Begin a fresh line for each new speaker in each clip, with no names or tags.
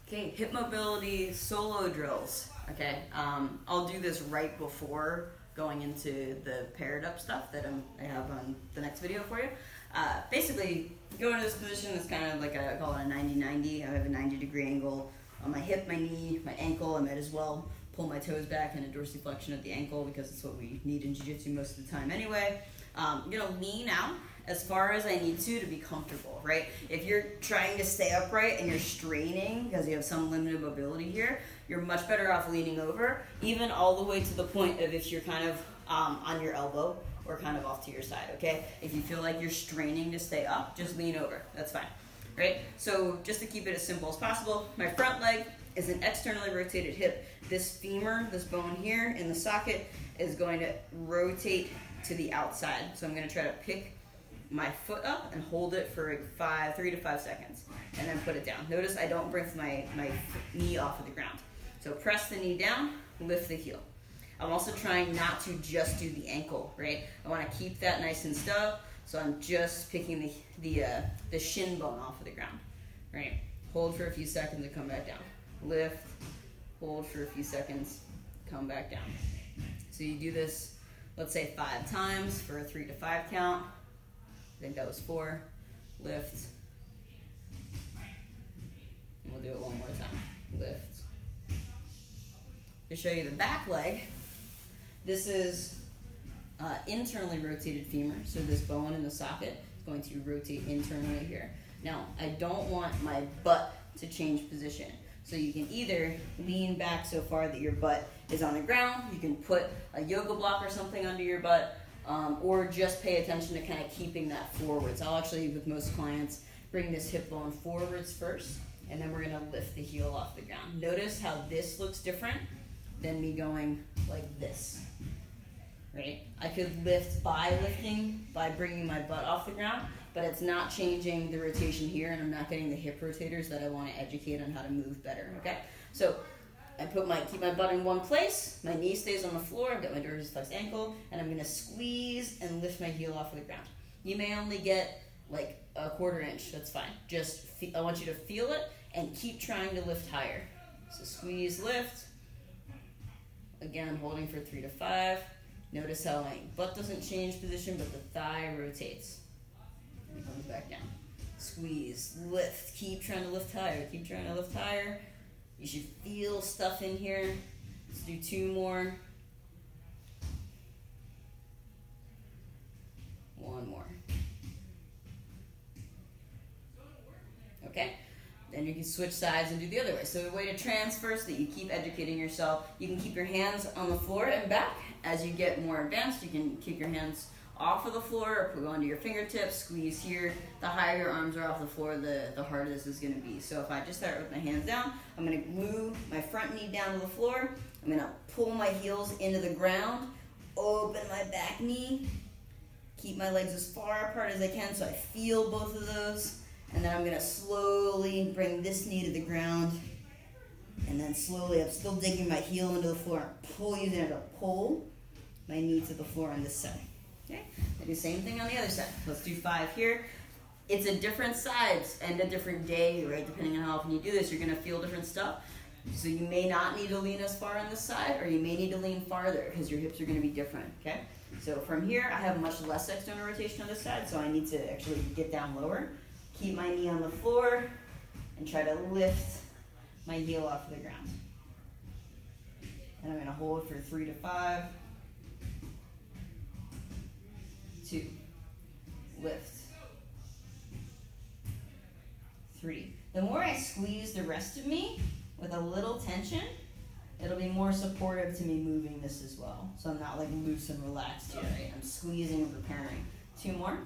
Okay, hip mobility solo drills. Okay, I'll do this right before going into the paired up stuff that I have on the next video for you. Basically, go into this position. It's kind of like I call it a 90-90. I have a 90-degree angle on my hip, my knee, my ankle. I might as well pull my toes back and a dorsiflexion at the ankle because it's what we need in jiu-jitsu most of the time anyway. I'm gonna lean out as far as I need to be comfortable, right? If you're trying to stay upright and you're straining because you have some limited mobility here, you're much better off leaning over, even all the way to the point of if you're kind of on your elbow or kind of off to your side, okay? If you feel like you're straining to stay up, just lean over, that's fine, right? So just to keep it as simple as possible, my front leg is an externally rotated hip. This femur, this bone here in the socket, is going to rotate to the outside. So I'm gonna try to pick my foot up and hold it for 3 to 5 seconds and then put it down. Notice I don't bring my knee off of the ground. So press the knee down, lift the heel. I'm also trying not to just do the ankle, right? I want to keep that nice and still, so I'm just picking the shin bone off of the ground, right? Hold for a few seconds and come back down. Lift, hold for a few seconds, come back down. So you do this, let's say 5 times for a 3 to 5 count. I think that was 4. Lift. And we'll do it one more time. Lift. To show you the back leg, this is internally rotated femur. So this bone in the socket is going to rotate internally here. Now, I don't want my butt to change position. So you can either lean back so far that your butt is on the ground. You can put a yoga block or something under your butt. Or just pay attention to kind of keeping that forwards. I'll actually, with most clients, bring this hip bone forwards first, and then we're gonna lift the heel off the ground. Notice how this looks different than me going like this, right? I could lift by bringing my butt off the ground, but it's not changing the rotation here, and I'm not getting the hip rotators that I wanna educate on how to move better, okay? So I keep my butt in one place, my knee stays on the floor, I've got my dorsiflexed ankle, and I'm gonna squeeze and lift my heel off of the ground. You may only get like a 1/4 inch, that's fine. I want you to feel it and keep trying to lift higher. So squeeze, lift. Again, I'm holding for 3 to 5. Notice how my butt doesn't change position, but the thigh rotates. And it comes back down. Squeeze, lift, keep trying to lift higher, keep trying to lift higher. You should feel stuff in here. Let's do 2 more. 1 more. Okay? Then you can switch sides and do the other way. So the way to transfer so that you keep educating yourself, you can keep your hands on the floor and back. As you get more advanced, you can keep your hands off of the floor or put onto your fingertips, squeeze here. The higher your arms are off the floor, the harder this is gonna be. So if I just start with my hands down, I'm gonna glue my front knee down to the floor. I'm gonna pull my heels into the ground, open my back knee, keep my legs as far apart as I can so I feel both of those. And then I'm gonna slowly bring this knee to the ground. And then slowly, I'm still digging my heel into the floor, using it to pull my knee to the floor on this side. Okay, I do the same thing on the other side. Let's do 5 here. It's a different size and a different day, right? Depending on how often you do this, you're gonna feel different stuff. So you may not need to lean as far on this side, or you may need to lean farther because your hips are gonna be different, okay? So from here, I have much less external rotation on this side, so I need to actually get down lower. Keep my knee on the floor and try to lift my heel off the ground. And I'm gonna hold for 3 to 5. 2, lift, 3. The more I squeeze the rest of me with a little tension, it'll be more supportive to me moving this as well. So I'm not like loose and relaxed here, right? I'm squeezing and preparing. 2 more.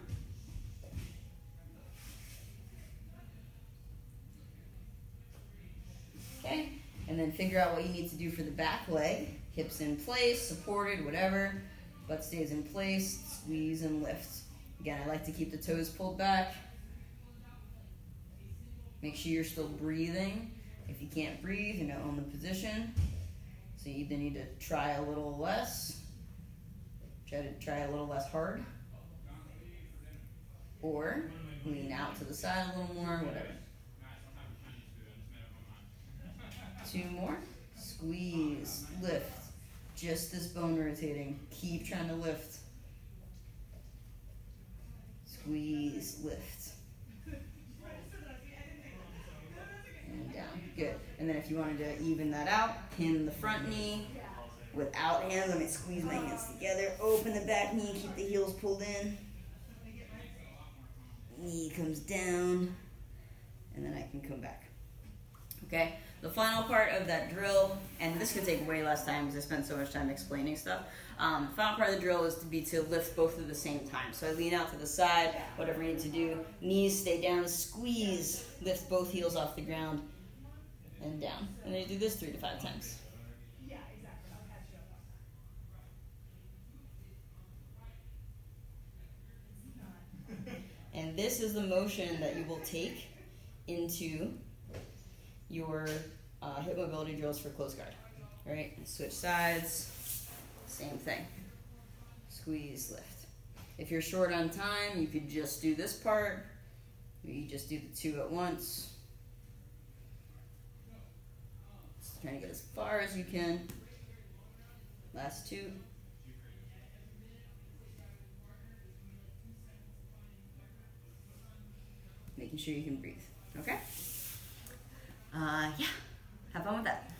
Okay, and then figure out what you need to do for the back leg. Hips in place, supported, whatever. Butt stays in place, squeeze and lift. Again, I like to keep the toes pulled back. Make sure you're still breathing. If you can't breathe, you're not on the position. So you either need to try a little less, try a little less hard, or lean out to the side a little more, whatever. 2 more. Squeeze, lift. Just this bone rotating. Keep trying to lift. Squeeze, lift. And down. Good. And then if you wanted to even that out, pin the front knee. Without hands, let me squeeze my hands together. Open the back knee, keep the heels pulled in. Knee comes down. And then I can come back. Okay? The final part of that drill, and this could take way less time because I spent so much time explaining stuff. The final part of the drill is to lift both at the same time. So I lean out to the side, whatever you need to do. Knees stay down, squeeze, lift both heels off the ground, and down. And then you do this 3 to 5 times. And this is the motion that you will take into your hip mobility drills for close guard. All right, switch sides, same thing. Squeeze, lift. If you're short on time, you could just do this part. You just do the 2 at once. Just trying to get as far as you can. Last 2. Making sure you can breathe. Okay? Yeah, have fun with that.